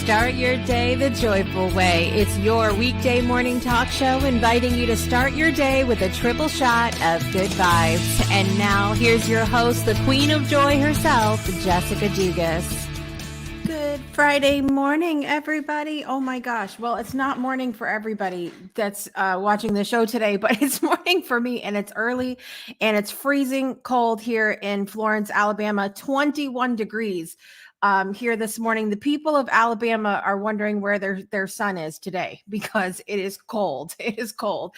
Start your day the joyful way. It's your weekday morning talk show inviting you to start your day with a triple shot of good vibes. And now here's your host, the queen of joy herself, Jessica Dugas. Good Friday morning, everybody. Oh my gosh. Well, it's not morning for everybody that's watching the show today, but it's morning for me, and it's early and it's freezing cold here in Florence, Alabama, 21 degrees. Here this morning. The people of Alabama are wondering where their sun is today because it is cold. It is cold.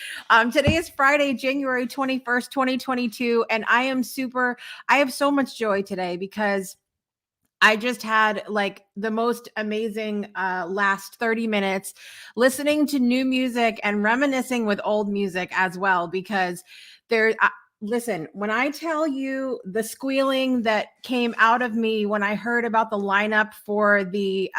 Today is Friday, January 21st, 2022, and I have so much joy today because I just had like the most amazing last 30 minutes listening to new music and reminiscing with old music as well, because listen, when I tell you the squealing that came out of me when I heard about the lineup for the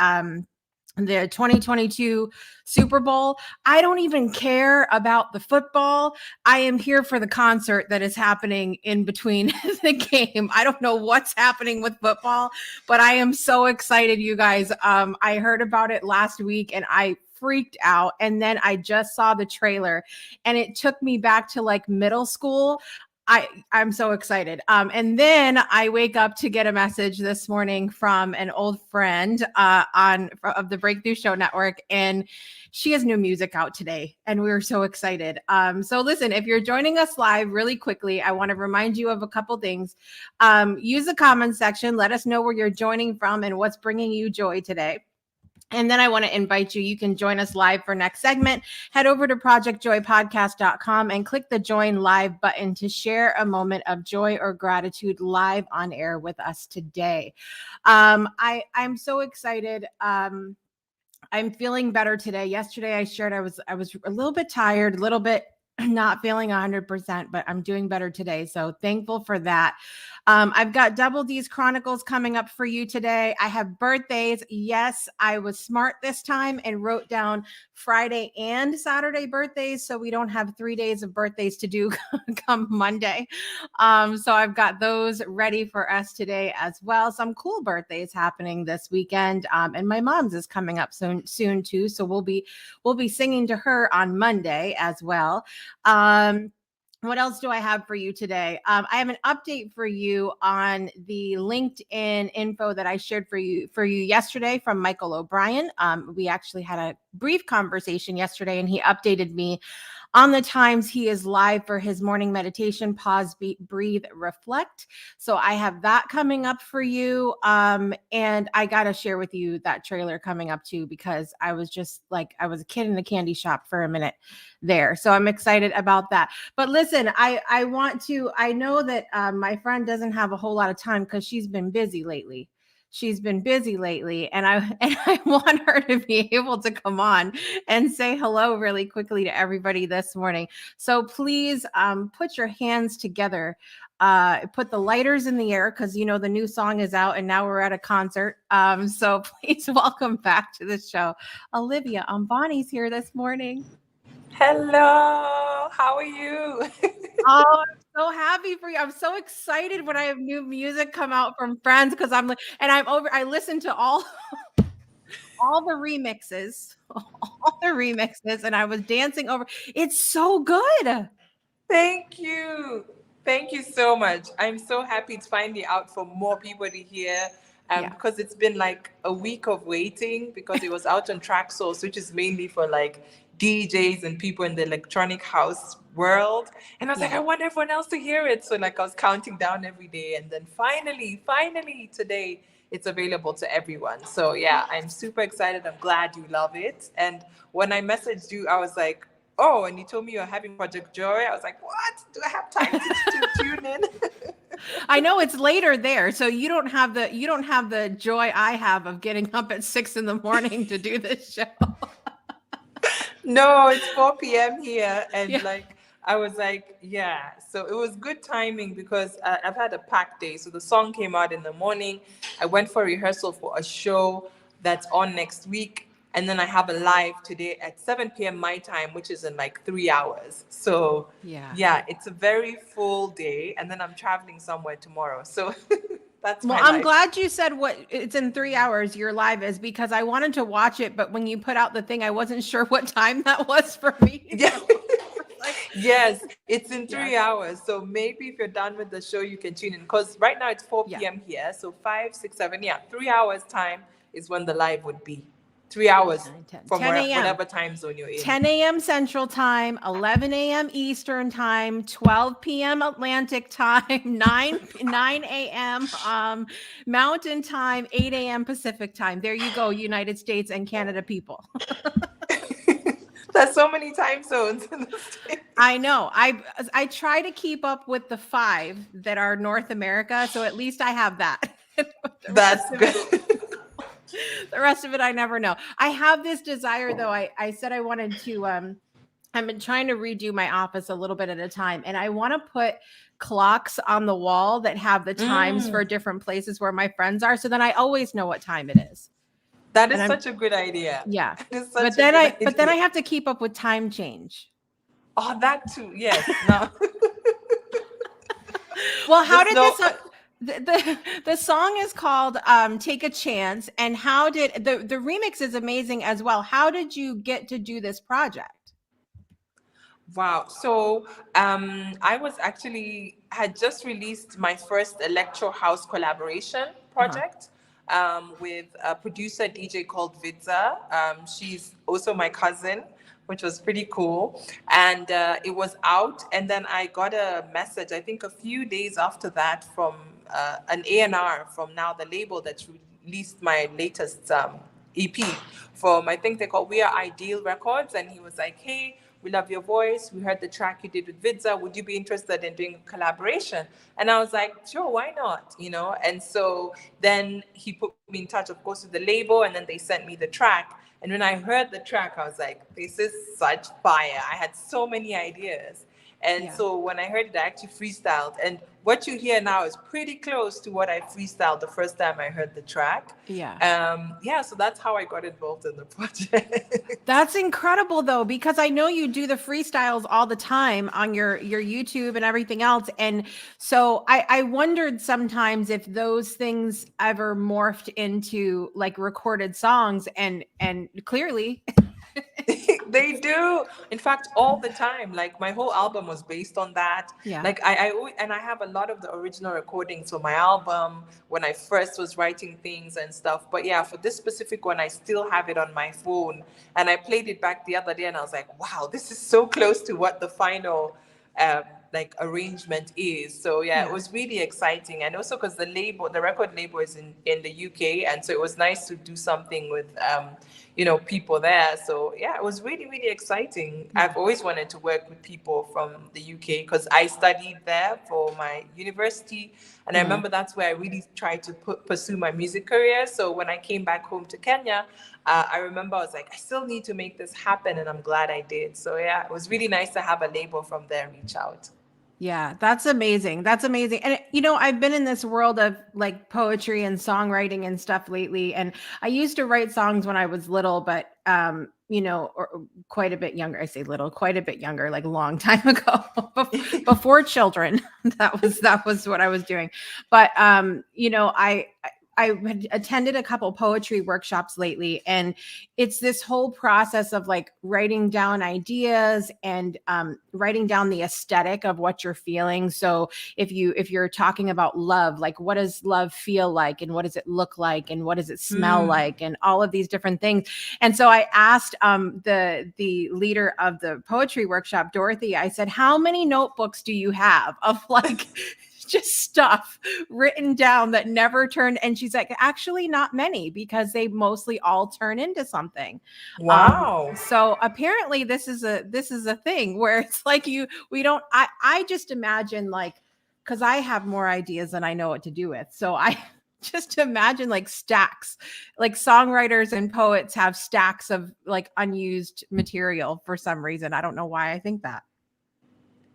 2022 Super Bowl, I don't even care about the football. I am here for the concert that is happening in between the game. I don't know what's happening with football, but I am so excited, you guys. I heard about it last week and I freaked out. And then I just saw the trailer and it took me back to like middle school. I'm so excited. And then I wake up to get a message this morning from an old friend of the Breakthrough Show Network, and she has new music out today, and we were so excited. So listen, if you're joining us live really quickly, I want to remind you of a couple things. Use the comment section. Let us know where you're joining from and what's bringing you joy today. And then I want to invite you. You can join us live for next segment. Head over to projectjoypodcast.com and click the join live button to share a moment of joy or gratitude live on air with us today. I'm so excited. I'm feeling better today. Yesterday I shared I was a little bit tired, a little bit not feeling 100%, but I'm doing better today. So thankful for that. I've got Double D's Chronicles coming up for you today. I have birthdays. Yes, I was smart this time and wrote down Friday and Saturday birthdays, so we don't have 3 days of birthdays to do come Monday. So I've got those ready for us today as well. Some cool birthdays happening this weekend. And my mom's is coming up soon too. So we'll be singing to her on Monday as well. What else do I have for you today? I have an update for you on the LinkedIn info that I shared for you yesterday from Michael O'Brien. We actually had a brief conversation yesterday, and he updated me on the times he is live for his morning meditation, pause, breathe, reflect. So I have that coming up for you. And I got to share with you that trailer coming up too, because I was just like, I was a kid in the candy shop for a minute there. So I'm excited about that. But listen, I know that my friend doesn't have a whole lot of time because she's been busy lately. And I want her to be able to come on and say hello really quickly to everybody this morning. So please put your hands together, put the lighters in the air, because you know the new song is out and now we're at a concert. So please welcome back to the show, Olivia Ambani's here this morning. Hello, how are you? Oh, I'm so happy for you. I'm so excited when I have new music come out from friends, because I listen to all the remixes, and I was dancing over. It's so good. Thank you. Thank you so much. I'm so happy it's finally out for more people to hear. Because it's been like a week of waiting, because it was out on Traxsource, which is mainly for like DJs and people in the electronic house world. And I was like, I want everyone else to hear it. So like I was counting down every day, and then finally today it's available to everyone. So yeah, I'm super excited. I'm glad you love it. And when I messaged you, I was like, oh, and you told me you're having Project Joy. I was like, what? Do I have time to tune in? I know it's later there, so you don't have the joy I have of getting up at 6 a.m. to do this show. No, it's 4 p.m. here, and I was like, yeah. So it was good timing, because I've had a packed day. So the song came out in the morning. I went for rehearsal for a show that's on next week. And then I have a live today at 7 p.m. my time, which is in like 3 hours. So yeah, it's a very full day. And then I'm traveling somewhere tomorrow. So That's Well, my I'm life. glad you said what it's in 3 hours your live is, because I wanted to watch it, but when you put out the thing, I wasn't sure what time that was for me. Yeah. So like, Yes, it's in yeah, 3 hours. So maybe if you're done with the show, you can tune in. Because right now it's 4 yeah. p.m. here. So 5, 6, 7, yeah, 3 hours time is when the live would be. 3 hours 9, 10, from 10 a.m. whatever time zone you're in. 10 a.m. Central Time, 11 a.m. Eastern Time, 12 p.m. Atlantic Time, 9 a.m. Mountain Time, 8 a.m. Pacific Time. There you go, United States and Canada people. There's so many time zones in the States. I know. I try to keep up with the 5 that are North America, so at least I have that. The rest That's of good. it, the rest of it I never know. I have this desire though. I said I wanted to I've been trying to redo my office a little bit at a time, and I want to put clocks on the wall that have the times for different places where my friends are, so then I always know what time it is. That And is I'm such a good idea. yeah. That is such a good But then I idea. have to keep up with time change. Oh, that too. Yes. No. Well, how Just did know. this the song is called Take a Chance, and how did the remix is amazing as well. How did you get to do this project? Wow. So I was actually had just released my first electro house collaboration Uh-huh. project with a producer DJ called Vidza. She's also my cousin, which was pretty cool. And it was out, and then I got a message, I think a few days after that, from an A&R from now the label that released my latest EP from, I think they call We Are Ideal Records, and he was like, "Hey, we love your voice. We heard the track you did with Vidza. Would you be interested in doing a collaboration?" And I was like, "Sure, why not?" You know. And so then he put me in touch, of course, with the label, and then they sent me the track. And when I heard the track, I was like, "This is such fire!" I had so many ideas. And Yeah. so when I heard it, I actually freestyled. And what you hear now is pretty close to what I freestyled the first time I heard the track. Yeah. Yeah, so that's how I got involved in the project. That's incredible though, because I know you do the freestyles all the time on your YouTube and everything else. And so I wondered sometimes if those things ever morphed into like recorded songs, and clearly. They do. In fact, all the time. Like my whole album was based on that. Yeah. Like and I have a lot of the original recordings for my album when I first was writing things and stuff. But yeah, for this specific one, I still have it on my phone. And I played it back the other day, and I was like, wow, this is so close to what the final um, like arrangement is. So yeah, it Yeah. was really exciting. And also because the record label is in the UK, and so it was nice to do something with people there. So yeah, it was really, really exciting. Yeah. I've always wanted to work with people from the UK because I studied there for my university, and I remember that's where I really tried to pursue my music career. So when I came back home to Kenya, I remember I was like, I still need to make this happen, and I'm glad I did. So yeah, it was really nice to have a label from there reach out. Yeah, that's amazing. That's amazing. And I've been in this world of like poetry and songwriting and stuff lately. And I used to write songs when I was little, but or quite a bit younger. I say little, quite a bit younger, like a long time ago, before children. that was what I was doing. But I had attended a couple poetry workshops lately, and it's this whole process of like writing down ideas and writing down the aesthetic of what you're feeling. So if you're talking about love, like what does love feel like, and what does it look like, and what does it smell like, and all of these different things. And so I asked the leader of the poetry workshop, Dorothy, I said, how many notebooks do you have of like just stuff written down that never turned? And she's like, actually not many, because they mostly all turn into something. Wow. So apparently this is a thing where it's like I just imagine, like, because I have more ideas than I know what to do with. So I just imagine like stacks, like songwriters and poets have stacks of like unused material for some reason. I don't know why I think that.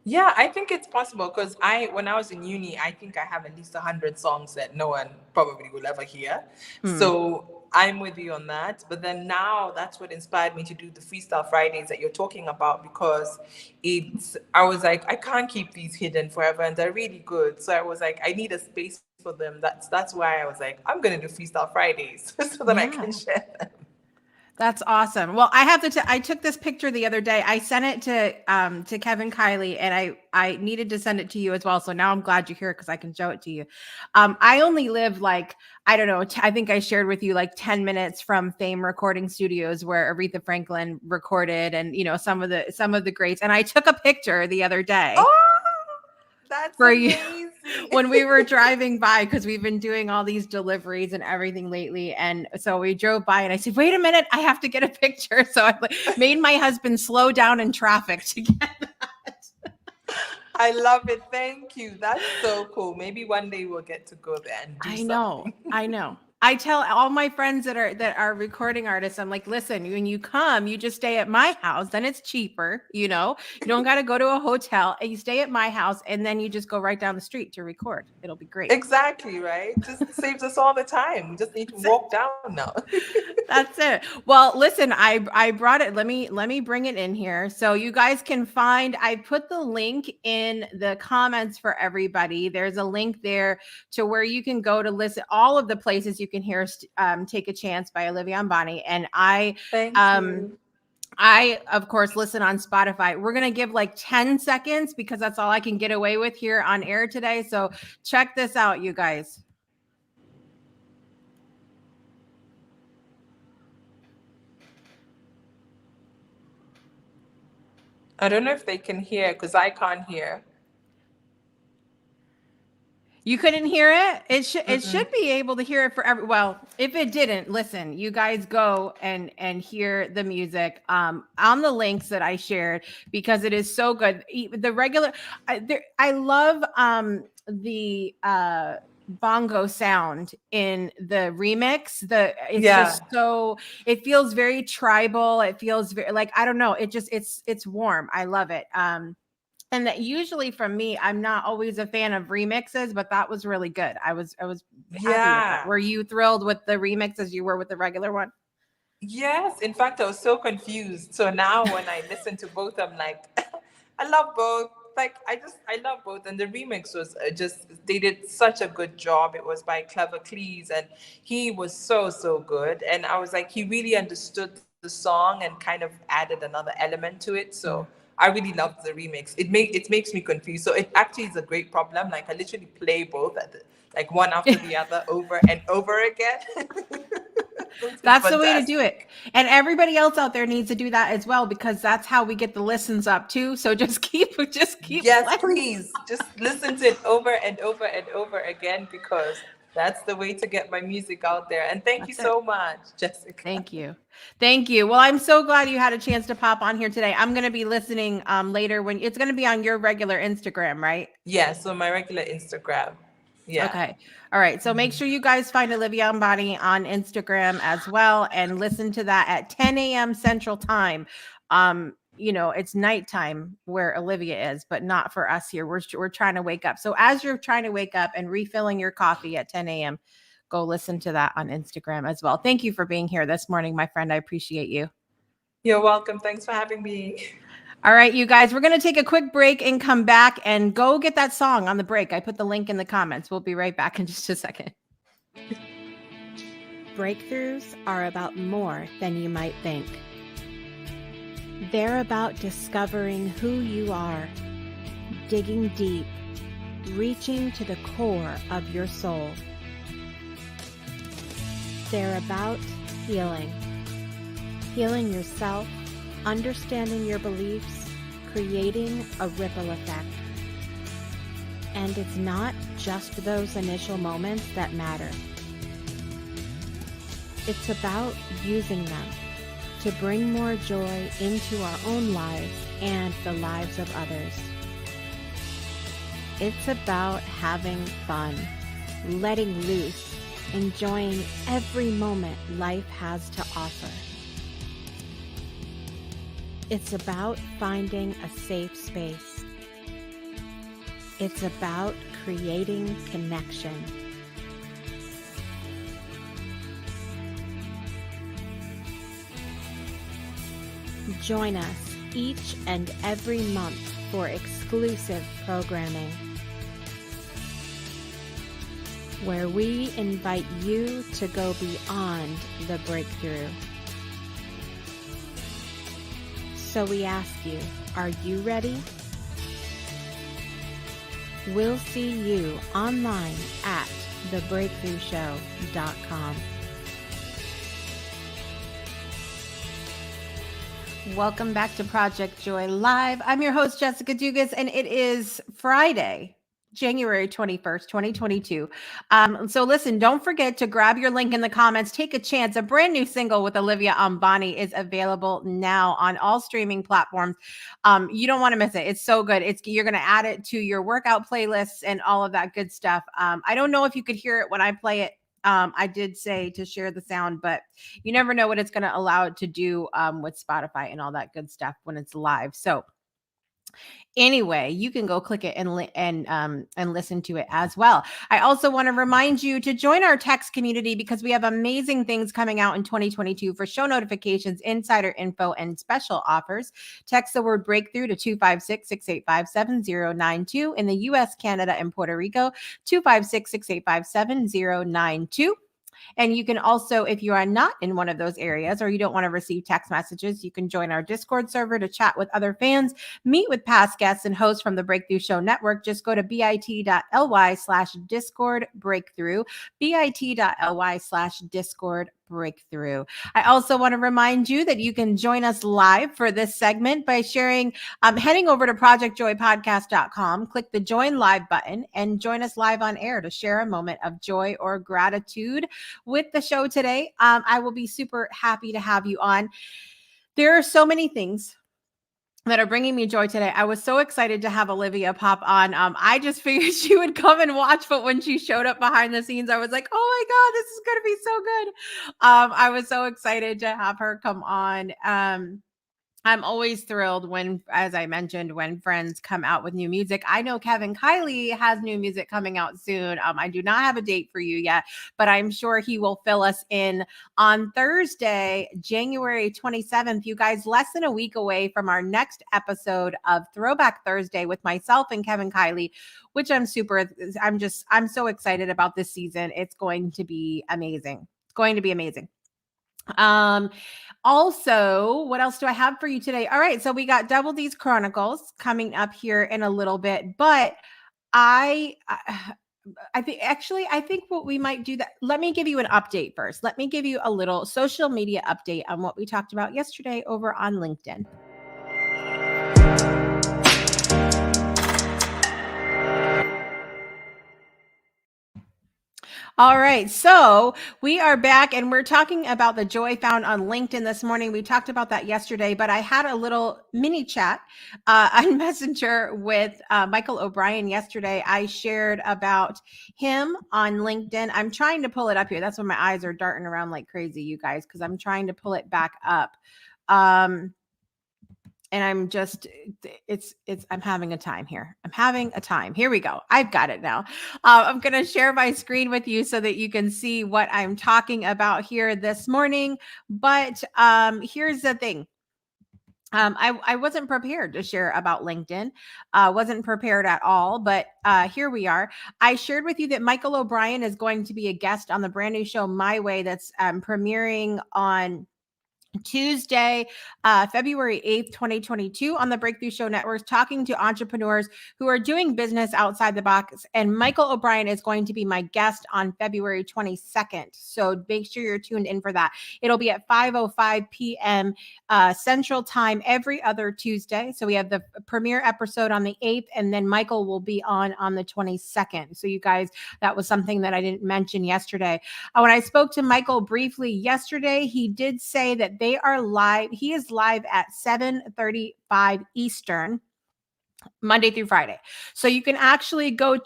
Yeah, I think it's possible because when I was in uni, I think I have at least 100 songs that no one probably will ever hear. So I'm with you on that. But then now that's what inspired me to do the Freestyle Fridays that you're talking about, because I was like, I can't keep these hidden forever, and they're really good. So I was like, I need a space for them. That's why I was like, I'm gonna do Freestyle Fridays so that I can share them. That's awesome. Well, I have to. I took this picture the other day. I sent it to Kevin Kiley, and I needed to send it to you as well. So now I'm glad you're here because I can show it to you. I only live like, I don't know. I think I shared with you like 10 minutes from Fame Recording Studios where Aretha Franklin recorded, and some of the greats. And I took a picture the other day. Oh, that's for amazing. You when we were driving by, because we've been doing all these deliveries and everything lately. And so we drove by and I said, wait a minute, I have to get a picture. So I made my husband slow down in traffic to get that. I love it. Thank you. That's so cool. Maybe one day we'll get to go there and do something. I know. I tell all my friends that are recording artists, I'm like, listen, when you come, you just stay at my house. Then it's cheaper. You don't got to go to a hotel, and you stay at my house, and then you just go right down the street to record. It'll be great. Exactly, right? Just saves us all the time. We just need to walk down now. That's it. Well, listen, I brought it. Let me bring it in here so you guys can find. I put the link in the comments for everybody. There's a link there to where you can go to listen all of the places you can hear Take a Chance by Olivia Ambani. And Thank you. I, of course, listen on Spotify. We're going to give like 10 seconds because that's all I can get away with here on air today. So check this out, you guys. I don't know if they can hear because I can't hear. You couldn't hear it? It should be able to hear it for well, if it didn't, listen, you guys go and hear the music on the links that I shared because it is so good. The regular I love the bongo sound in the remix. It's just so, it feels very tribal. It feels very like, I don't know, it's warm. I love it. And that usually from me, I'm not always a fan of remixes, but that was really good. I was happy with that. Were you thrilled with the remix as you were with the regular one? Yes. In fact, I was so confused. So now when I listen to both, I'm like, I love both. Like, I love both. And the remix was they did such a good job. It was by Clever Cleese, and he was so good. And I was like, he really understood the song and kind of added another element to it. So I really loved the remix. It makes me confused. So it actually is a great problem. Like, I literally play both like one after the other over and over again. That's the way to do it. And everybody else out there needs to do that as well, because that's how we get the listens up too. So just keep yes, please just listen to it over and over and over again, because that's the way to get my music out there. And thank you so much, Jessica. Thank you. Well, I'm so glad you had a chance to pop on here today. I'm going to be listening later when it's going to be on your regular Instagram, right? Yeah, so my regular Instagram. Yeah. Okay. All right. So make sure you guys find Olivia Ambani on Instagram as well and listen to that at 10 a.m. Central Time. It's nighttime where Olivia is, but not for us here. We're trying to wake up. So as you're trying to wake up and refilling your coffee at 10 a.m., go listen to that on Instagram as well. Thank you for being here this morning, my friend. I appreciate you. You're welcome. Thanks for having me. All right, you guys, we're going to take a quick break and come back and go get that song on the break. I put the link in the comments. We'll be right back in just a second. Breakthroughs are about more than you might think. They're about discovering who you are, digging deep, reaching to the core of your soul. They're about healing yourself, understanding your beliefs, creating a ripple effect. And it's not just those initial moments that matter. It's about using them to bring more joy into our own lives and the lives of others. It's about having fun, letting loose, enjoying every moment life has to offer. It's about finding a safe space. It's about creating connection. Join us each and every month for exclusive programming. where we invite you to go beyond the breakthrough. So we ask you, are you ready? We'll see you online at thebreakthroughshow.com. Welcome back to Project Joy Live. I'm your host, Jessica Dugas, and it is Friday, January 21st, 2022. So listen, don't forget to grab your link in the comments. Take a chance. A brand new single with Olivia Ambani is available now on all streaming platforms. You don't want to miss it. It's so good. You're going to add it to your workout playlists and all of that good stuff. I don't know if you could hear it when I play it. I did say to share the sound, but you never know what it's going to allow it to do with Spotify and all that good stuff when it's live. So anyway, you can go click it and listen to it as well. I also want to remind you to join our text community because we have amazing things coming out in 2022 for show notifications, insider info, and special offers. Text the word breakthrough to 256-685-7092 in the US, Canada, and Puerto Rico, 256-685-7092. And you can also, if you are not in one of those areas or you don't want to receive text messages, you can join our Discord server to chat with other fans, meet with past guests and hosts from the Breakthrough Show Network. Just go to bit.ly/Discord Breakthrough, bit.ly/Discord Breakthrough. I also want to remind you that you can join us live for this segment by heading over to projectjoypodcast.com, click the join live button, and join us live on air to share a moment of joy or gratitude with the show today. I will be super happy to have you on. There are so many things that are bringing me joy today. I was so excited to have Olivia pop on. I just figured she would come and watch, but when she showed up behind the scenes, I was like, oh my God, this is going to be so good. I was so excited to have her come on. I'm always thrilled when, as I mentioned, when friends come out with new music. I know Kevin Kiley has new music coming out soon. I do not have a date for you yet, but I'm sure he will fill us in on Thursday, January 27th. You guys, less than a week away from our next episode of Throwback Thursday with myself and Kevin Kiley, which I'm so excited about this season. It's going to be amazing. It's going to be amazing. Also, what else do I have for you today? All right, so we got Double D's Chronicles coming up here in a little bit, but I think what we might do that. Let me give you an update first. Let me give you a little social media update on what we talked about yesterday over on LinkedIn. All right, so we are back and we're talking about the joy found on LinkedIn this morning. We talked about that yesterday, but I had a little mini chat on Messenger with Michael O'Brien yesterday. I shared about him on LinkedIn. I'm trying to pull it up here. That's when my eyes are darting around like crazy, you guys, because I'm trying to pull it back up. And I'm having a time here. I'm having a time. Here we go. I've got it now. I'm going to share my screen with you so that you can see what I'm talking about here this morning. But here's the thing. I wasn't prepared to share about LinkedIn. Wasn't prepared at all, but here we are. I shared with you that Michael O'Brien is going to be a guest on the brand new show My Way that's premiering on Tuesday, February 8th, 2022 on the Breakthrough Show Network, talking to entrepreneurs who are doing business outside the box. And Michael O'Brien is going to be my guest on February 22nd. So make sure you're tuned in for that. It'll be at 5:05 p.m. Central Time every other Tuesday. So we have the premiere episode on the 8th, and then Michael will be on the 22nd. So you guys, that was something that I didn't mention yesterday. When I spoke to Michael briefly yesterday, he did say that they are live. He is live at 7:35 Eastern, Monday through Friday. So you can actually go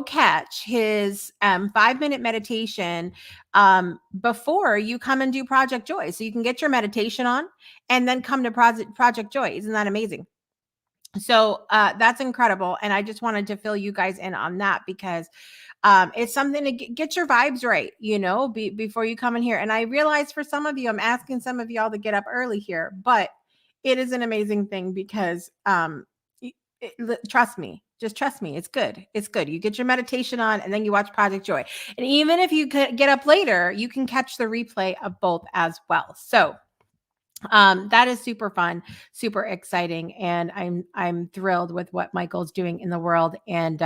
catch his 5-minute meditation before you come and do Project Joy. So you can get your meditation on and then come to Project Joy. Isn't that amazing? So that's incredible. And I just wanted to fill you guys in on that because it's something to get your vibes right, before you come in here. And I realize for some of you, I'm asking some of y'all to get up early here, but it is an amazing thing because trust me. Just trust me. It's good. It's good. You get your meditation on and then you watch Project Joy. And even if you could get up later, you can catch the replay of both as well. So that is super fun, super exciting, and I'm thrilled with what Michael's doing in the world, and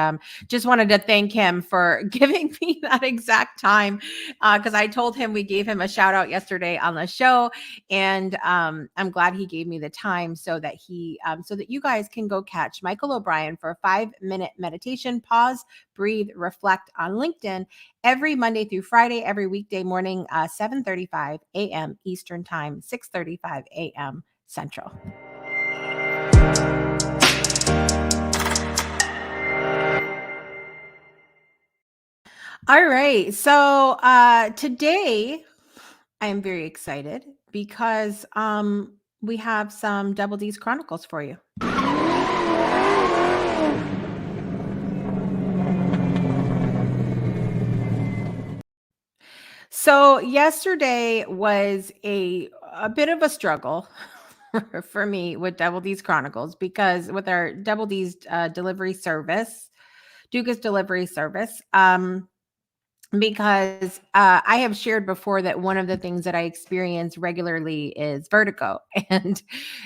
just wanted to thank him for giving me that exact time, because I told him we gave him a shout out yesterday on the show, and I'm glad he gave me the time so that you guys can go catch Michael O'Brien for a 5-minute meditation, pause, breathe, reflect on LinkedIn every Monday through Friday, every weekday morning, 7:35 a.m. Eastern Time, 6:35 a.m. Central. All right. So today I am very excited because we have some Double D's Chronicles for you. So yesterday was a bit of a struggle for me with Double D's Chronicles, because with our Double D's delivery service, Duca's delivery service, because I have shared before that one of the things that I experience regularly is vertigo, and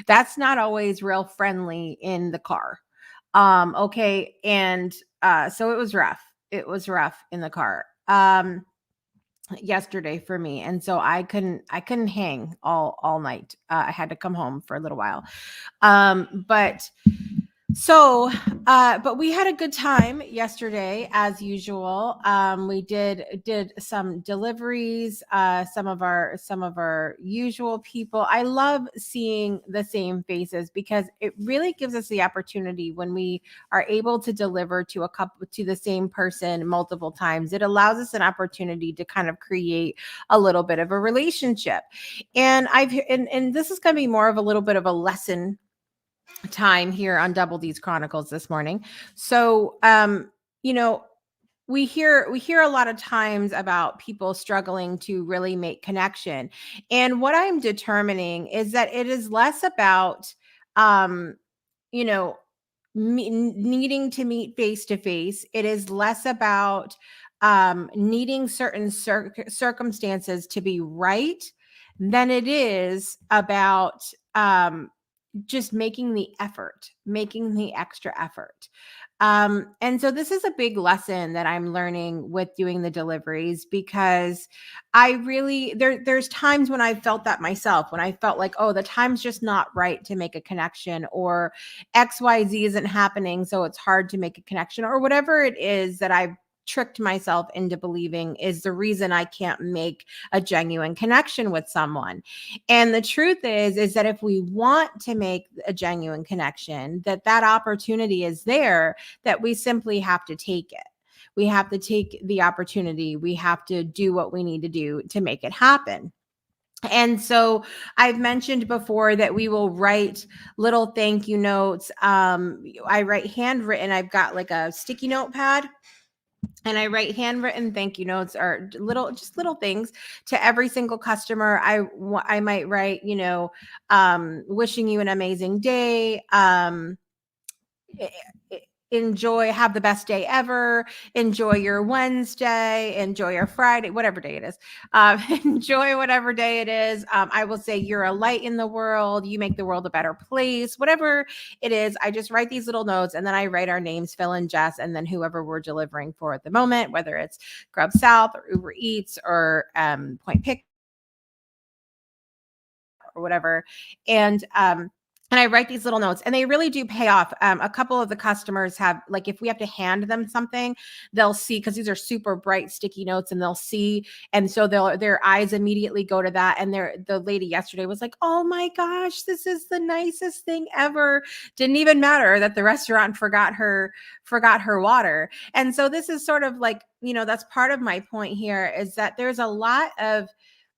that's not always real friendly in the car. Okay, and so it was rough. It was rough in the car. Yesterday for me, and so I couldn't hang all night. I had to come home for a little while, but but we had a good time yesterday as usual. We did some deliveries, some of our usual people. I love seeing the same faces because it really gives us the opportunity when we are able to deliver to the same person multiple times. It allows us an opportunity to kind of create a little bit of a relationship. And and this is going to be more of a little bit of a lesson time here on Double D's Chronicles this morning. So, you know, we hear a lot of times about people struggling to really make connection. And what I'm determining is that it is less about you know, needing to meet face to face. It is less about needing certain circumstances to be right than it is about just making the effort, making the extra effort. And so this is a big lesson that I'm learning with doing the deliveries, because I really there's times when I felt that myself, when I felt like, oh, the time's just not right to make a connection, or XYZ isn't happening, so it's hard to make a connection, or whatever it is that I've tricked myself into believing is the reason I can't make a genuine connection with someone. And the truth is that if we want to make a genuine connection, that opportunity is there, that we simply have to take it. We have to take the opportunity. We have to do what we need to do to make it happen. And so I've mentioned before that we will write little thank you notes. I write handwritten. I've got like a sticky notepad, and I write handwritten thank you notes, or little things to every single customer. I might write, wishing you an amazing day. e- have the best day ever, enjoy your Wednesday, enjoy your Friday, whatever day it is. Enjoy whatever day it is. I will say you're a light in the world, you make the world a better place, whatever it is. I just write these little notes, and then I write our names, Phil and Jess, and then whoever we're delivering for at the moment, whether it's Grub South or Uber Eats or Point Pick or whatever. And I write these little notes, and they really do pay off. A couple of the customers have, like, if we have to hand them something, they'll see, because these are super bright sticky notes, and they'll see, and so their eyes immediately go to that. And the lady yesterday was like, "Oh my gosh, this is the nicest thing ever." Didn't even matter that the restaurant forgot her water. And so this is sort of like, that's part of my point here, is that there's a lot of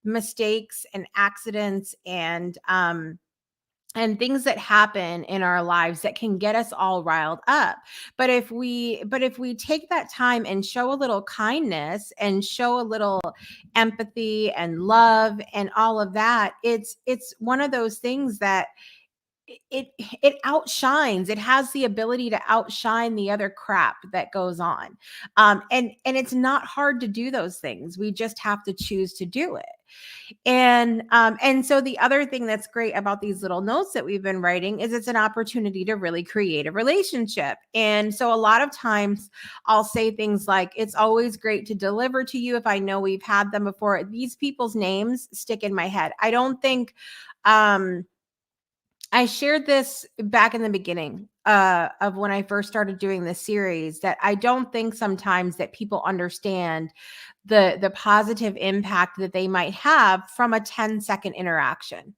mistakes and accidents and things that happen in our lives that can get us all riled up. But if we take that time and show a little kindness and show a little empathy and love and all of that, it's one of those things that it outshines. It has the ability to outshine the other crap that goes on. And it's not hard to do those things. We just have to choose to do it. And so the other thing that's great about these little notes that we've been writing is it's an opportunity to really create a relationship. And so a lot of times I'll say things like, it's always great to deliver to you if I know we've had them before. These people's names stick in my head. I don't think I shared this back in the beginning of when I first started doing this series, that I don't think sometimes that people understand the positive impact that they might have from a 10-second interaction.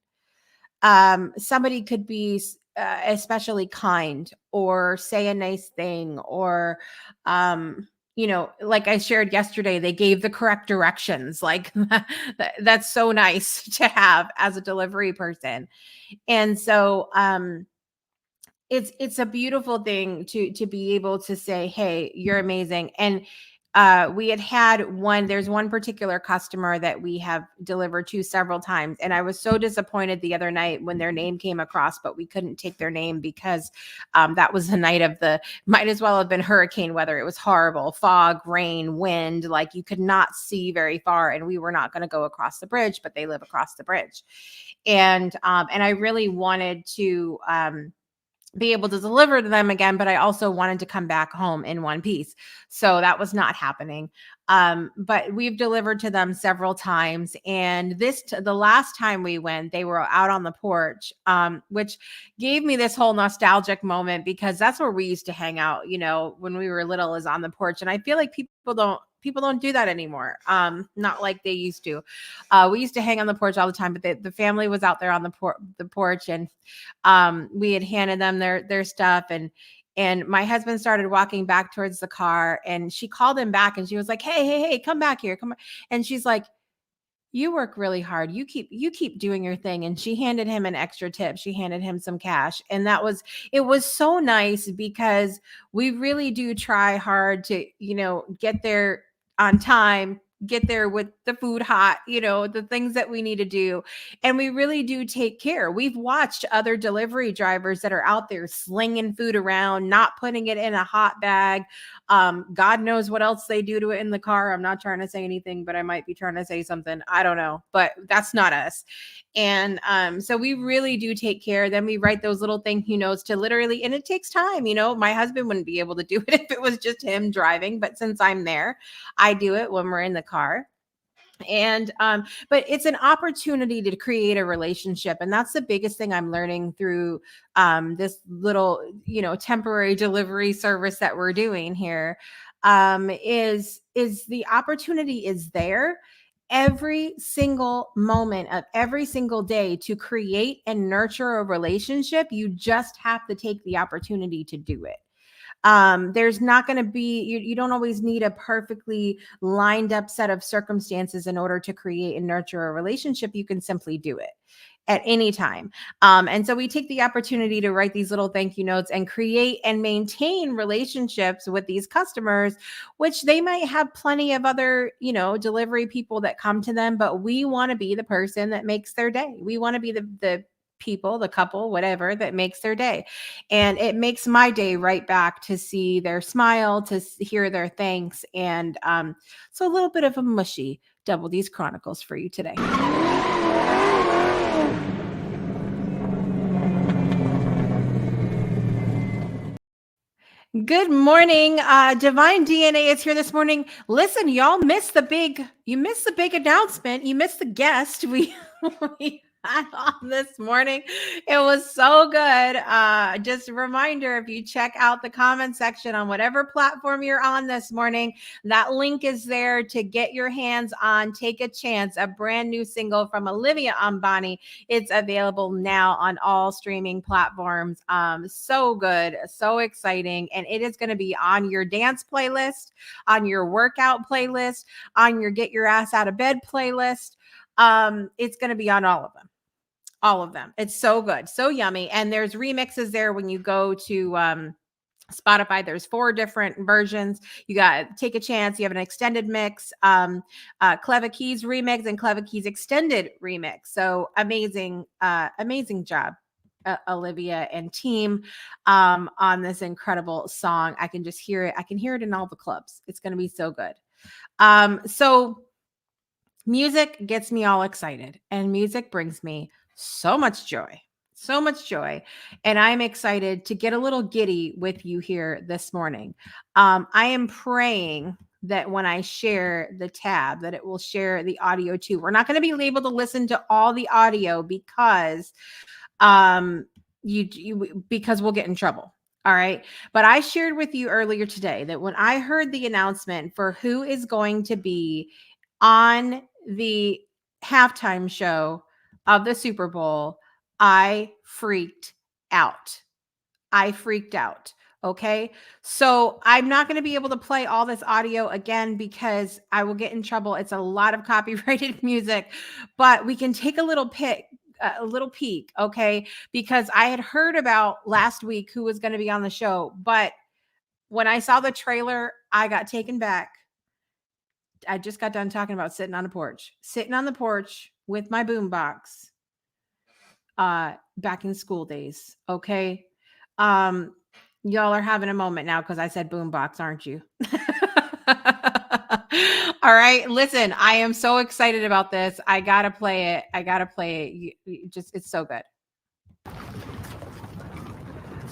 Somebody could be especially kind, or say a nice thing, or like I shared yesterday, they gave the correct directions. Like that's so nice to have as a delivery person. And so it's a beautiful thing to be able to say, hey, you're amazing. And we had there's one particular customer that we have delivered to several times, and I was so disappointed the other night when their name came across, but we couldn't take their name because that was the night of might as well have been hurricane weather. It was horrible, fog, rain, wind, like you could not see very far, and we were not going to go across the bridge, but they live across the bridge. And I really wanted to be able to deliver to them again, but I also wanted to come back home in one piece. So that was not happening. But we've delivered to them several times. And the last time we went, they were out on the porch, which gave me this whole nostalgic moment, because that's where we used to hang out, when we were little, is on the porch. And I feel like people don't do that anymore. Not like they used to. We used to hang on the porch all the time, but the family was out there on the porch, and we had handed them their stuff, and my husband started walking back towards the car, and she called him back, and she was like, hey, come back here, come on. And she's like, you work really hard. You keep doing your thing. And she handed him an extra tip. She handed him some cash. And it was so nice, because we really do try hard to, get there on time, get there with the food hot, the things that we need to do. And we really do take care. We've watched other delivery drivers that are out there slinging food around, not putting it in a hot bag. God knows what else they do to it in the car. I'm not trying to say anything, but I might be trying to say something. I don't know, but that's not us. And so we really do take care. Then we write those little thank you notes to literally, and it takes time. My husband wouldn't be able to do it if it was just him driving, but since I'm there, I do it when we're in the car. And but it's an opportunity to create a relationship, and that's the biggest thing I'm learning through this little temporary delivery service that we're doing here. Is the opportunity is there every single moment of every single day to create and nurture a relationship. You just have to take the opportunity to do it. There's not going to be, you don't always need a perfectly lined up set of circumstances in order to create and nurture a relationship. You can simply do it at any time. And so we take the opportunity to write these little thank you notes and create and maintain relationships with these customers, which they might have plenty of other, delivery people that come to them, but we want to be the person that makes their day. We want to be the people, the couple, whatever, that makes their day. And it makes my day right back to see their smile, to hear their thanks. And so a little bit of a mushy Double D's Chronicles for you today. Good morning. Divine DNA is here this morning. Listen, y'all missed you missed the big announcement. You missed the guest we had on this morning. It was so good. Just a reminder, if you check out the comment section on whatever platform you're on this morning, that link is there to get your hands on Take a Chance, a brand new single from Olivia Ambani. It's available now on all streaming platforms. So good, so exciting. And it is going to be on your dance playlist, on your workout playlist, on your get your ass out of bed playlist. It's going to be on all of them. All of them. It's so good, so yummy. And there's remixes there when you go to Spotify. There's 4 different versions. You got Take a Chance. You have an extended mix, Clever Keys remix, and Clever Keys extended remix. So amazing, amazing job. Olivia and team on this incredible song. I can just hear it. I can hear it in all the clubs. It's going to be so good. So music gets me all excited, and music brings me so much joy. So much joy. And I'm excited to get a little giddy with you here this morning. I am praying that when I share the tab, that it will share the audio too. We're not going to be able to listen to all the audio because because we'll get in trouble. All right. But I shared with you earlier today that when I heard the announcement for who is going to be on the halftime show of the Super Bowl, I freaked out. I freaked out. Okay. So I'm not going to be able to play all this audio again because I will get in trouble. It's a lot of copyrighted music, but we can take a little peek. Okay. Because I had heard about last week who was going to be on the show, but when I saw the trailer, I got taken back. I just got done talking about sitting on the porch with my boombox back in school days. Okay. Y'all are having a moment now because I said boombox, aren't you? All right. Listen, I am so excited about this. I gotta play it. It's so good.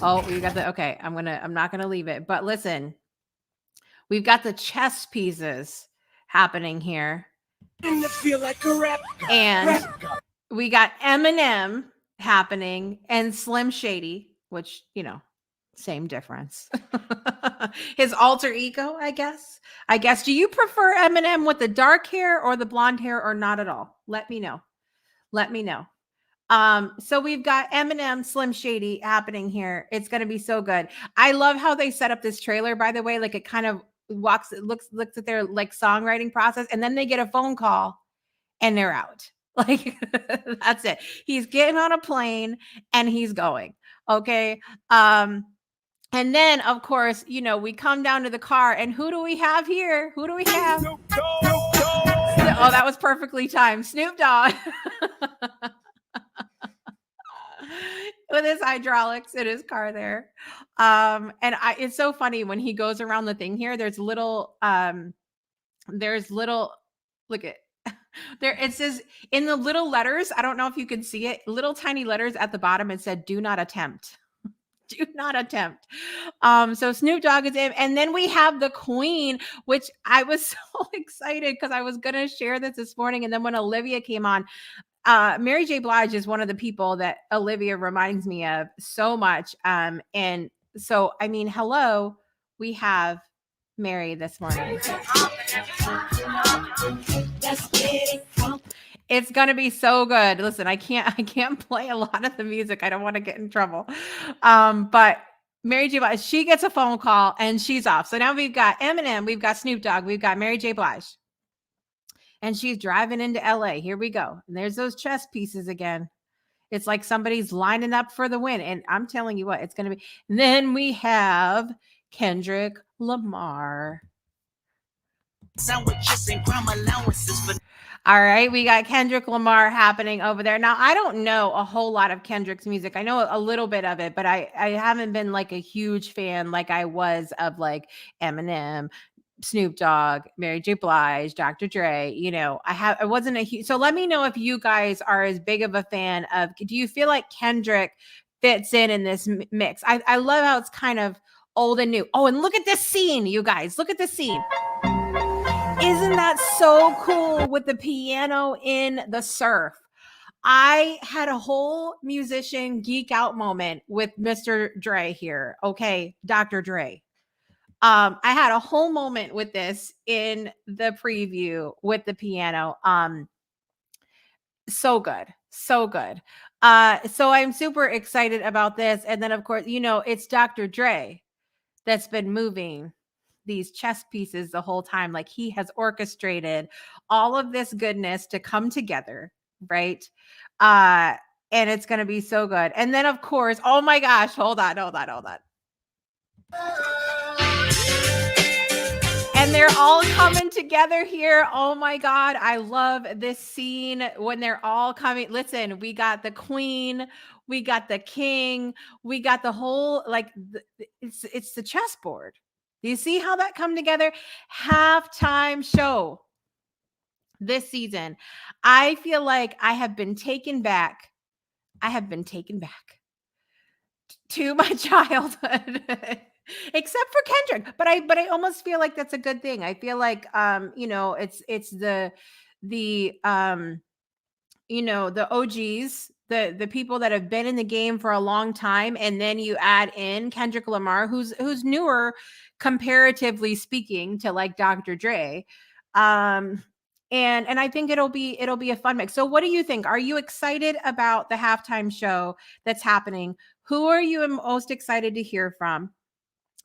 Oh, we got okay. I'm not gonna leave it. But listen, we've got the chess pieces happening here. And feel like a rap. And we got Eminem happening and Slim Shady, which, same difference. His alter ego, I guess. Do you prefer Eminem with the dark hair or the blonde hair or not at all? Let me know. So we've got Eminem, Slim Shady happening here. It's going to be so good. I love how they set up this trailer, by the way. Like it kind of looks at their like songwriting process, and then they get a phone call and they're out. Like that's it. He's getting on a plane and he's going. Okay. And then of course, we come down to the car and who do we have here? Oh, that was perfectly timed. Snoop Dogg. With his hydraulics in his car there. It's so funny when he goes around the thing here, there's little look at there, it says in the little letters, I don't know if you can see it, little tiny letters at the bottom, it said, do not attempt. Do not attempt. So Snoop Dogg is in, and then we have the Queen, which I was so excited because I was going to share this morning. And then when Olivia came on, Mary J. Blige is one of the people that Olivia reminds me of so much. And so, I mean, hello, we have Mary this morning. It's going to be so good. Listen, I can't play a lot of the music. I don't want to get in trouble. But Mary J. Blige, she gets a phone call and she's off. So now we've got Eminem, we've got Snoop Dogg, we've got Mary J. Blige. And she's driving into LA. Here we go. And there's those chess pieces again. It's like somebody's lining up for the win. And I'm telling you what, it's going to be. And then we have Kendrick Lamar. All right, we got Kendrick Lamar happening over there. Now, I don't know a whole lot of Kendrick's music. I know a little bit of it, but I haven't been like a huge fan like I was of like Eminem, Snoop Dogg, Mary J. Blige, Dr. Dre. I wasn't a huge. So let me know if you guys are as big of a fan of. Do you feel like Kendrick fits in this mix? I love how it's kind of old and new. Oh, and look at this scene, you guys. Look at this scene. Isn't that so cool with the piano in the surf? I had a whole musician geek out moment with Mr. Dre here. Okay, Dr. Dre. I had a whole moment with this in the preview with the piano. So good. So good. So I'm super excited about this. And then of course, it's Dr. Dre that's been moving these chess pieces the whole time. Like he has orchestrated all of this goodness to come together, right? And it's going to be so good. And then of course, oh my gosh, hold on. And when they're all coming together here. Oh my God. I love this scene when they're all coming. Listen, we got the queen, we got the king, we got the whole, it's the chessboard. Do you see how that come together? Halftime show this season. I feel like I have been taken back. To my childhood. Except for Kendrick, but I almost feel like that's a good thing. I feel like it's the the OGs, the people that have been in the game for a long time, and then you add in Kendrick Lamar, who's newer comparatively speaking to like Dr. Dre. And I think it'll be a fun mix. So what do you think? Are you excited about the halftime show that's happening? Who are you most excited to hear from?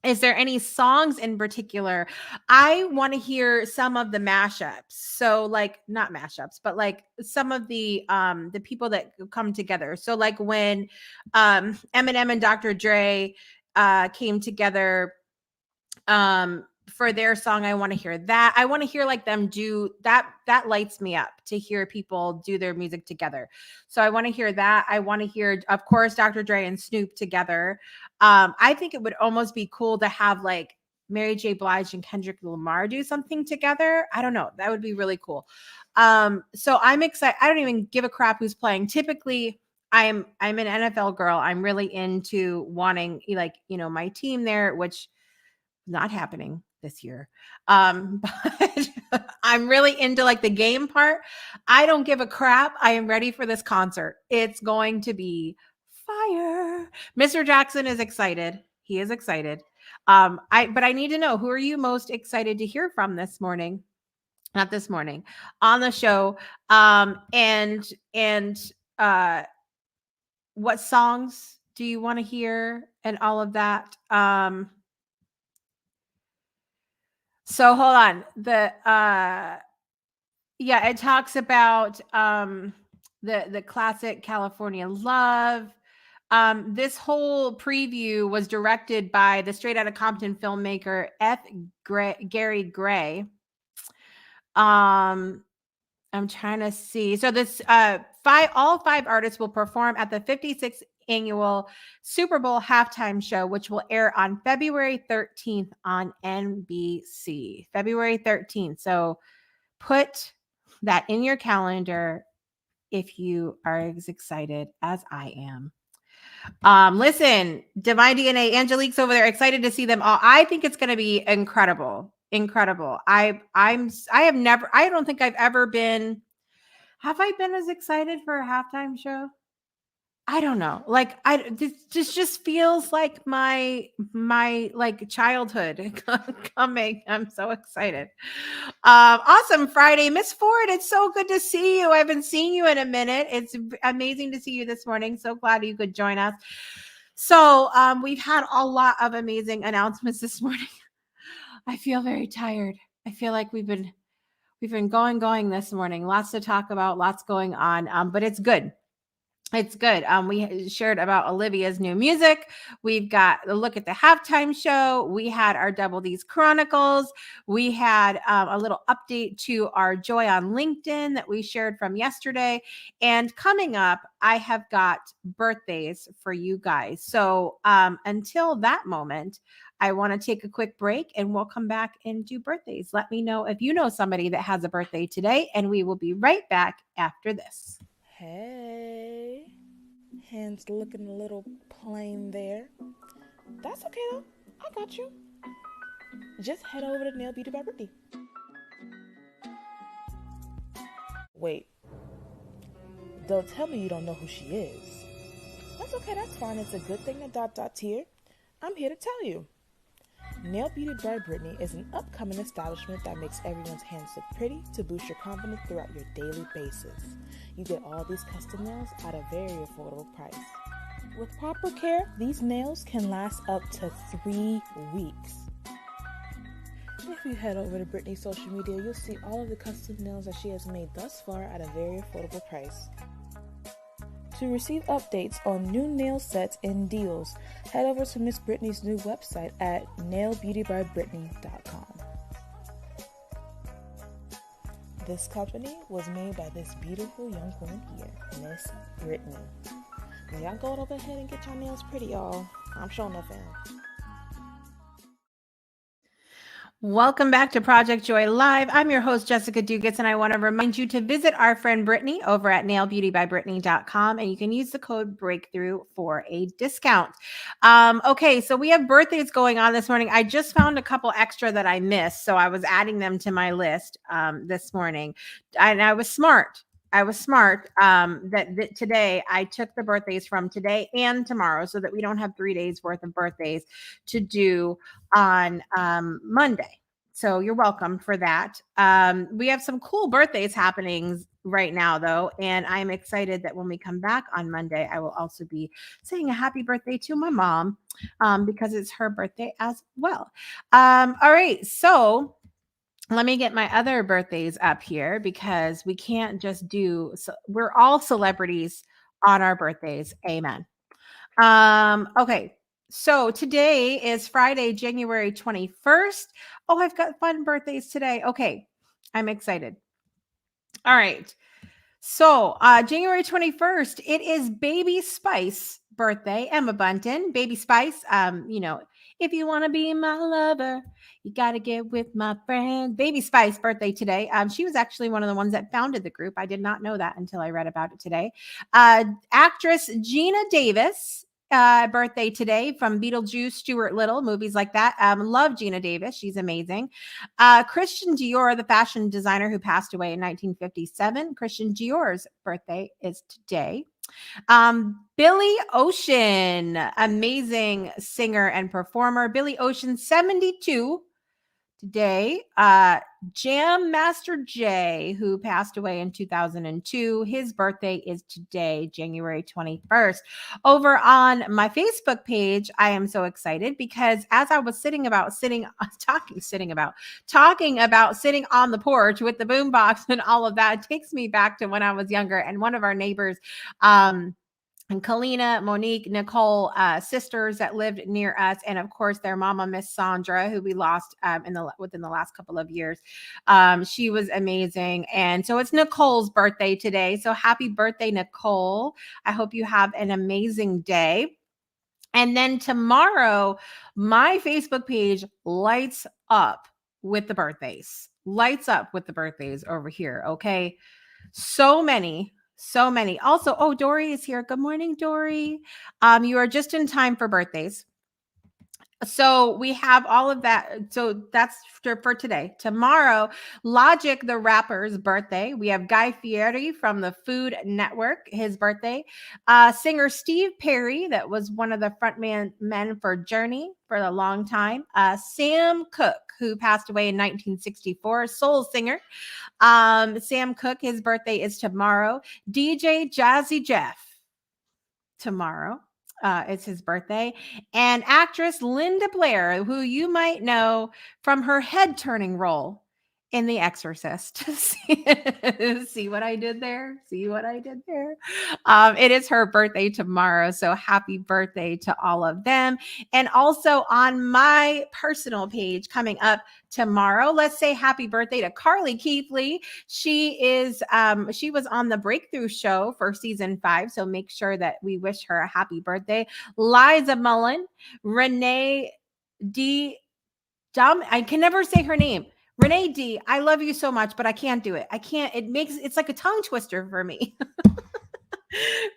Is there any songs in particular? I want to hear some of the mashups. So like not mashups, but like some of the people that come together. So like when Eminem and Dr. Dre came together for their song, I want to hear that. I want to hear like them do that. That lights me up to hear people do their music together. So I want to hear that. I want to hear, of course, Dr. Dre and Snoop together. I think it would almost be cool to have like Mary J. Blige and Kendrick Lamar do something together. I don't know. That would be really cool. So I'm excited. I don't even give a crap who's playing. Typically, I'm an NFL girl. I'm really into wanting my team there, which not happening this year. But I'm really into like the game part. I don't give a crap. I am ready for this concert. It's going to be fire. Mr. Jackson is excited. He is excited. But I need to know, who are you most excited to hear from this morning? Not this morning on the show. And what songs do you want to hear and all of that? So hold on. It talks about the classic California Love. This whole preview was directed by the Straight Outta Compton filmmaker Gary Gray. I'm trying to see. So this all five artists will perform at the 56th annual Super Bowl halftime show, which will air on February 13th on NBC. February 13th. So put that in your calendar if you are as excited as I am. Listen, Divine DNA, Angelique's over there, excited to see them all. I think it's going to be incredible. I don't think I've ever been. Have I been as excited for a halftime show? I don't know. Like this just feels like my like childhood coming. I'm so excited. Awesome Friday, Miss Ford. It's so good to see you. I haven't seen you in a minute. It's amazing to see you this morning. So glad you could join us. So we've had a lot of amazing announcements this morning. I feel very tired. I feel like we've been going this morning. Lots to talk about, lots going on. But it's good. It's good. We shared about Olivia's new music. We've got a look at the halftime show. We had our Double D's Chronicles. We had a little update to our Joy on LinkedIn that we shared from yesterday. And coming up, I have got birthdays for you guys. So until that moment, I want to take a quick break and we'll come back and do birthdays. Let me know if you know somebody that has a birthday today, and we will be right back after this. Hey, hands looking a little plain there. That's okay though, I got you. Just head over to Nail Beauty by Brittany. Wait, don't tell me you don't know who she is. That's okay, that's fine. It's a good thing that ... here. I'm here to tell you. Nail Beauty by Brittany is an upcoming establishment that makes everyone's hands look pretty to boost your confidence throughout your daily basis. You get all these custom nails at a very affordable price. With proper care, these nails can last up to 3 weeks. If you head over to Brittany's social media, you'll see all of the custom nails that she has made thus far at a very affordable price. To receive updates on new nail sets and deals, head over to Miss Brittany's new website at nailbeautybybrittany.com. This company was made by this beautiful young woman here, Miss Brittany. Now y'all go over ahead and get your nails pretty, y'all. I'm showing enough in. Welcome back to Project Joy Live. I'm your host, Jessica Dugas, and I want to remind you to visit our friend Brittany over at nailbeautybybrittany.com, and you can use the code BREAKTHROUGH for a discount. Okay, so we have birthdays going on this morning. I just found a couple extra that I missed, so I was adding them to my list this morning, and I was smart. That today I took the birthdays from today and tomorrow so that we don't have 3 days worth of birthdays to do on Monday. So you're welcome for that. We have some cool birthdays happening right now, though, and I'm excited that when we come back on Monday, I will also be saying a happy birthday to my mom because it's her birthday as well. All right, so let me get my other birthdays up here because we can't just do, so we're all celebrities on our birthdays. Amen. Okay. So today is Friday, January 21st. Oh, I've got fun birthdays today. Okay. I'm excited. All right. So, January 21st, it is Baby Spice birthday. Emma Bunton, Baby Spice. If you want to be my lover, you got to get with my friend. Baby Spice birthday today. She was actually one of the ones that founded the group. I did not know that until I read about it today. Actress Gina Davis. Birthday today from Beetlejuice, Stuart Little, movies like that. Love Gina Davis. She's amazing. Christian Dior, the fashion designer who passed away in 1957. Christian Dior's birthday is today. Billy Ocean, amazing singer and performer. Billy Ocean, 72 today. Jam Master Jay, who passed away in 2002, his birthday is today, January 21st. Over on my Facebook page, I am so excited because as I was talking about sitting on the porch with the boombox and all of that, it takes me back to when I was younger, and one of our neighbors, and Kalina, Monique, Nicole, sisters that lived near us, and of course their mama, Miss Sandra, who we lost within the last couple of years. She was amazing, and so it's Nicole's birthday today. So happy birthday, Nicole! I hope you have an amazing day. And then tomorrow, my Facebook page lights up with the birthdays. Lights up with the birthdays over here. Okay, so many. Also, Dory is here. Good morning, Dory. You are just in time for birthdays. So we have all of that. So that's for today. Tomorrow, Logic the rapper's birthday. We have Guy Fieri from the Food Network, his birthday. Singer Steve Perry, that was one of the front men for Journey for a long time. Sam Cooke, who passed away in 1964, soul singer. Sam Cooke, his birthday is tomorrow. DJ Jazzy Jeff, tomorrow. It's his birthday. And actress Linda Blair, who you might know from her head turning role in The Exorcist. See what I did there? It is her birthday tomorrow. So happy birthday to all of them. And also on my personal page coming up tomorrow, let's say happy birthday to Carly Keithley. She was on the Breakthrough Show for season 5. So make sure that we wish her a happy birthday. Liza Mullen, Renee D. I can never say her name. Renee D, I love you so much, but I can't do it. It's like a tongue twister for me.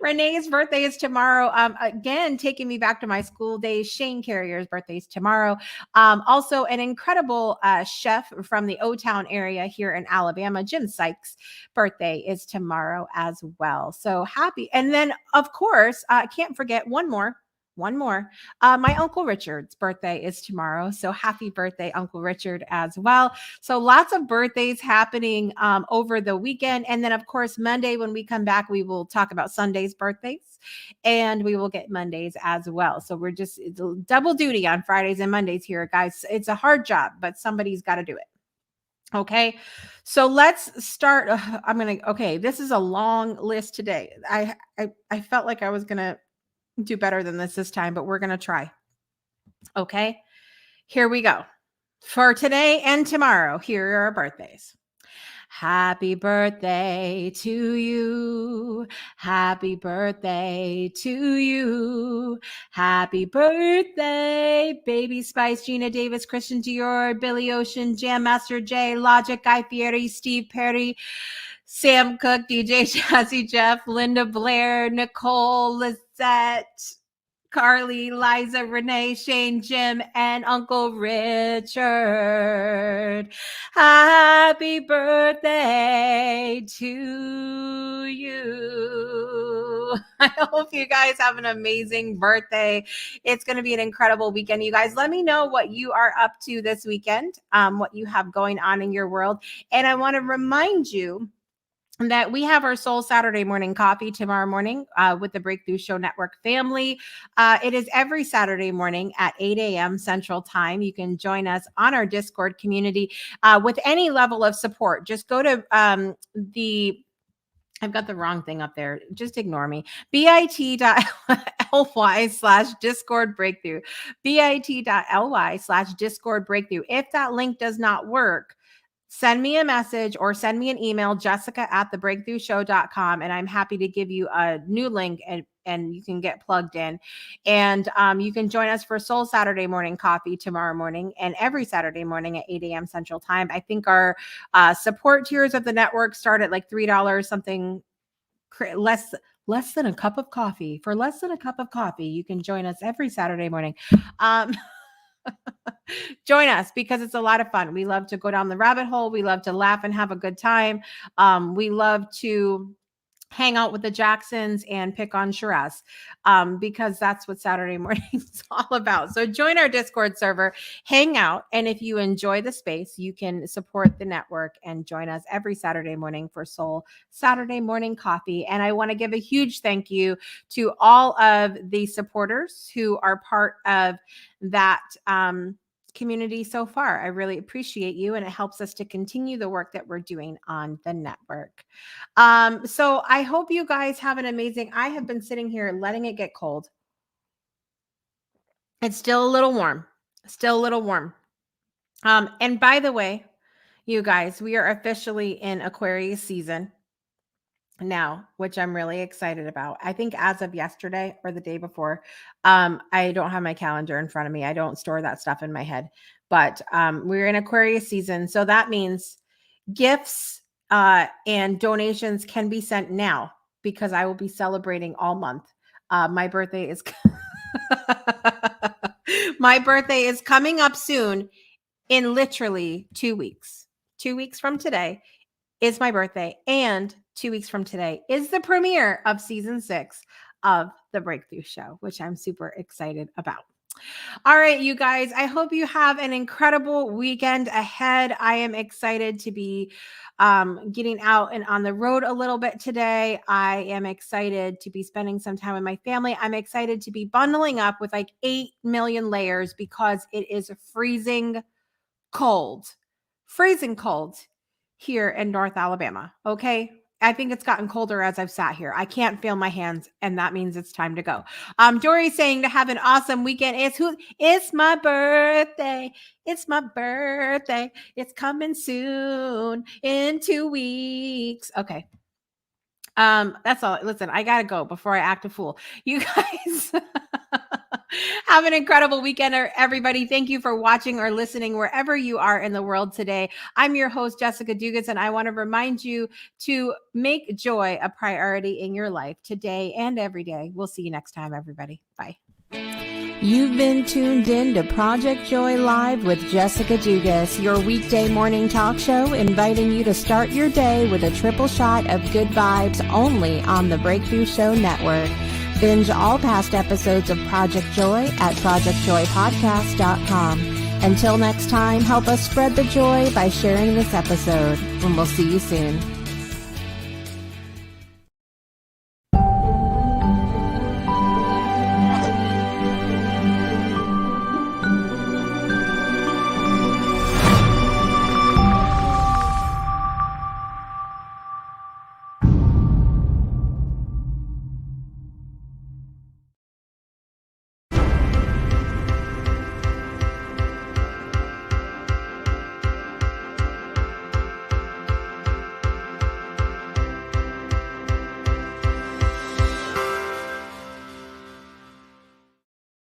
Renee's birthday is tomorrow. Again, taking me back to my school days. Shane Carrier's birthday is tomorrow. Also, an incredible chef from the O-Town area here in Alabama, Jim Sykes' birthday is tomorrow as well. So happy. And then, of course, I can't forget one more. My Uncle Richard's birthday is tomorrow. So happy birthday, Uncle Richard, as well. So lots of birthdays happening over the weekend. And then, of course, Monday, when we come back, we will talk about Sunday's birthdays and we will get Mondays as well. So we're just double duty on Fridays and Mondays here, guys. It's a hard job, but somebody's got to do it. Okay, so let's start. This is a long list today. I felt like I was going to do better than this time, but we're going to try. Okay, here we go. For today and tomorrow, here are our birthdays. Happy birthday to you. Happy birthday to you. Happy birthday, Baby Spice, Gina Davis, Christian Dior, Billy Ocean, Jam Master Jay, Logic, Guy Fieri, Steve Perry, Sam Cooke, DJ Jazzy Jeff, Linda Blair, Nicole, Lizette, Carly, Liza, Renee, Shane, Jim, and Uncle Richard. Happy birthday to you. I hope you guys have an amazing birthday. It's going to be an incredible weekend. You guys, let me know what you are up to this weekend, what you have going on in your world. And I want to remind you that we have our Soul Saturday morning coffee tomorrow morning with the Breakthrough Show Network family. It is every Saturday morning at 8 a.m. Central Time. You can join us on our Discord community with any level of support. Just go to I've got the wrong thing up there. Just ignore me. bit.ly/Discord Breakthrough. bit.ly/Discord Breakthrough. If that link does not work, send me a message or send me an email, jessica@thebreakthroughshow.com, and I'm happy to give you a new link and you can get plugged in. And you can join us for Soul Saturday morning coffee tomorrow morning and every Saturday morning at 8 a.m. Central Time. I think our support tiers of the network start at like $3 something, less than a cup of coffee. For less than a cup of coffee, you can join us every Saturday morning. Join us because it's a lot of fun. We love to go down the rabbit hole. We love to laugh and have a good time. We love to hang out with the Jacksons and pick on Shiraz because that's what Saturday morning is all about. So join our Discord server, hang out, and if you enjoy the space, you can support the network and join us every Saturday morning for Soul Saturday morning coffee. And I want to give a huge thank you to all of the supporters who are part of that community so far. I really appreciate you, and it helps us to continue the work that we're doing on the network. So I hope you guys have an amazing. I have been sitting here letting it get cold. It's still a little warm. And by the way, you guys, we are officially in Aquarius season now, which I'm really excited about. I think as of yesterday or the day before, I don't have my calendar in front of me. I don't store that stuff in my head, but we're in Aquarius season. So that means gifts and donations can be sent now because I will be celebrating all month. My birthday is coming up soon in literally 2 weeks. 2 weeks from today is my birthday, and 2 weeks from today is the premiere of season 6 of The Breakthrough Show, which I'm super excited about. All right, you guys, I hope you have an incredible weekend ahead. I am excited to be getting out and on the road a little bit today. I am excited to be spending some time with my family. I'm excited to be bundling up with like 8 million layers because it is freezing cold here in North Alabama. Okay. I think it's gotten colder as I've sat here. I can't feel my hands, and that means it's time to go. Dory's saying to have an awesome weekend. It's my birthday. It's my birthday. It's coming soon in 2 weeks. Okay. That's all. Listen, I gotta go before I act a fool. You guys have an incredible weekend, everybody. Thank you for watching or listening wherever you are in the world today. I'm your host, Jessica Dugas, and I want to remind you to make joy a priority in your life today and every day. We'll see you next time, everybody. Bye. You've been tuned in to Project Joy Live with Jessica Dugas, your weekday morning talk show, inviting you to start your day with a triple shot of good vibes only on the Breakthrough Show Network. Binge all past episodes of Project Joy at projectjoypodcast.com. Until next time, help us spread the joy by sharing this episode, and we'll see you soon.